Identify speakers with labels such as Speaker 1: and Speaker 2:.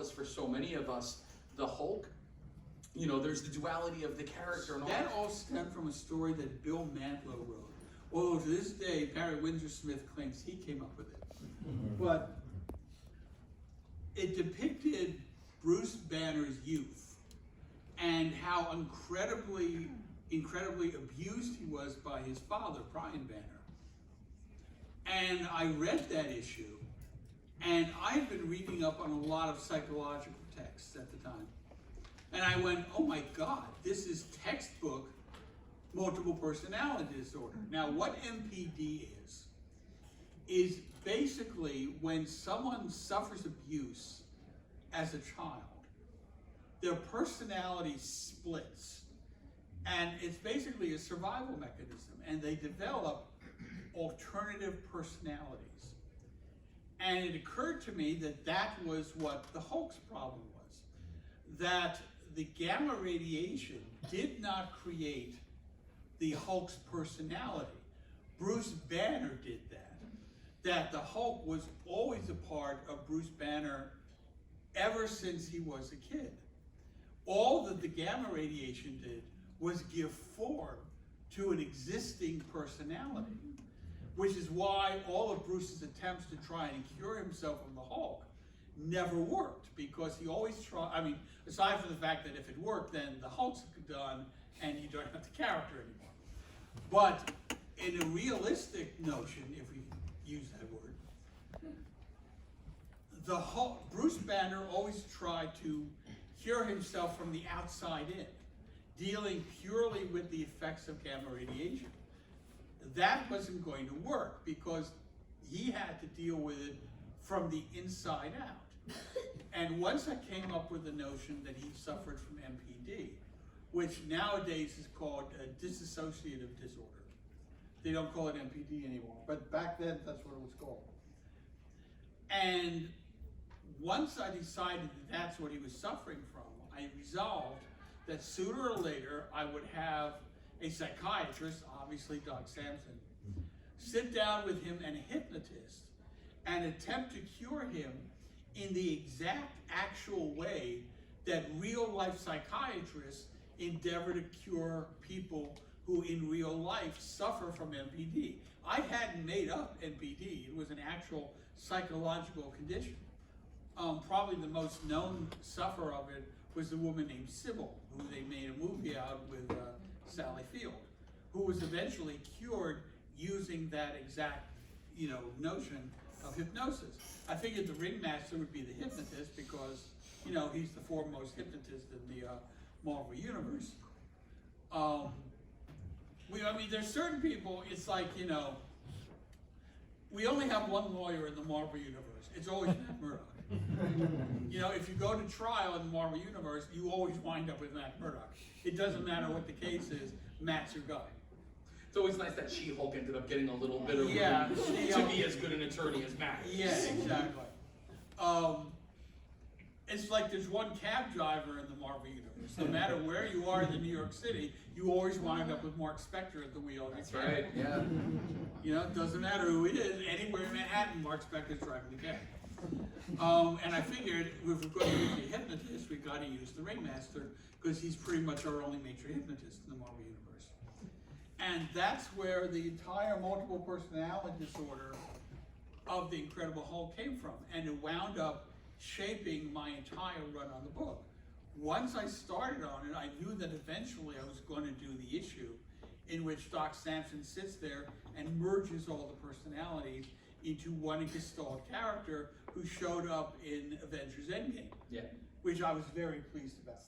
Speaker 1: because for so many of us, the Hulk, you know, there's the duality of the character and all
Speaker 2: that. All stemmed from a story that Bill Mantlo wrote. Although to this day, Barry Windsor Smith claims he came up with it. But it depicted Bruce Banner's youth and how incredibly abused he was by his father, Brian Banner. And I read that issue, and I had been reading up on a lot of psychological texts at the time. And I went, oh my God, this is textbook multiple personality disorder. Now, what MPD is basically when someone suffers abuse as a child, their personality splits. And it's basically a survival mechanism, and they develop alternative personalities. And it occurred to me that that was what the Hulk's problem was. That the gamma radiation did not create the Hulk's personality. Bruce Banner did that. That the Hulk was always a part of Bruce Banner ever since he was a kid. All that the gamma radiation did was give form to an existing personality, which is why all of Bruce's attempts to try and cure himself from the Hulk never worked, because he always tried, I mean, aside from the fact that if it worked, then the Hulk's done and you don't have the character anymore. But in a realistic notion, if we use that word, the Hulk, Bruce Banner always tried to cure himself from the outside in, dealing purely with the effects of gamma radiation. That wasn't going to work because he had to deal with it from the inside out. And once I came up with the notion that he suffered from MPD, which nowadays is called a dissociative disorder. They don't call it MPD anymore, but back then that's what it was called. And once I decided that that's what he was suffering from, I resolved that sooner or later I would have a psychiatrist, obviously Doc Samson, sit down with him and a hypnotist and attempt to cure him in the exact actual way that real life psychiatrists endeavor to cure people who in real life suffer from MPD. I hadn't made up MPD. It was an actual psychological condition. Probably the most known sufferer of it was a woman named Sybil, who they made a movie out with Sally Field, who was eventually cured using that exact, notion of hypnosis. I figured the ringmaster would be the hypnotist because, he's the foremost hypnotist in the Marvel Universe. There's certain people, it's like, we only have one lawyer in the Marvel Universe. It's always Matt Murdock. If you go to trial in the Marvel Universe, you always wind up with Matt Murdock. It doesn't matter what the case is, Matt's your guy.
Speaker 1: It's always nice that She-Hulk ended up getting a little bit of room to be as good an attorney as Matt.
Speaker 2: Yeah, exactly. It's like there's one cab driver in the Marvel Universe. No matter where you are in New York City, you always wind up with Mark Spector at the wheel.
Speaker 1: That's right, yeah.
Speaker 2: It doesn't matter who it is. Anywhere in Manhattan, Mark Spector's driving the cab. And I figured if we're going to use a hypnotist, we've got to use the ringmaster because he's pretty much our only major hypnotist in the Marvel Universe. And that's where the entire multiple personality disorder of the Incredible Hulk came from. And it wound up shaping my entire run on the book. Once I started on it, I knew that eventually I was going to do the issue in which Doc Samson sits there and merges all the personalities into one gestalt character who showed up in Avengers Endgame, which I was very pleased about.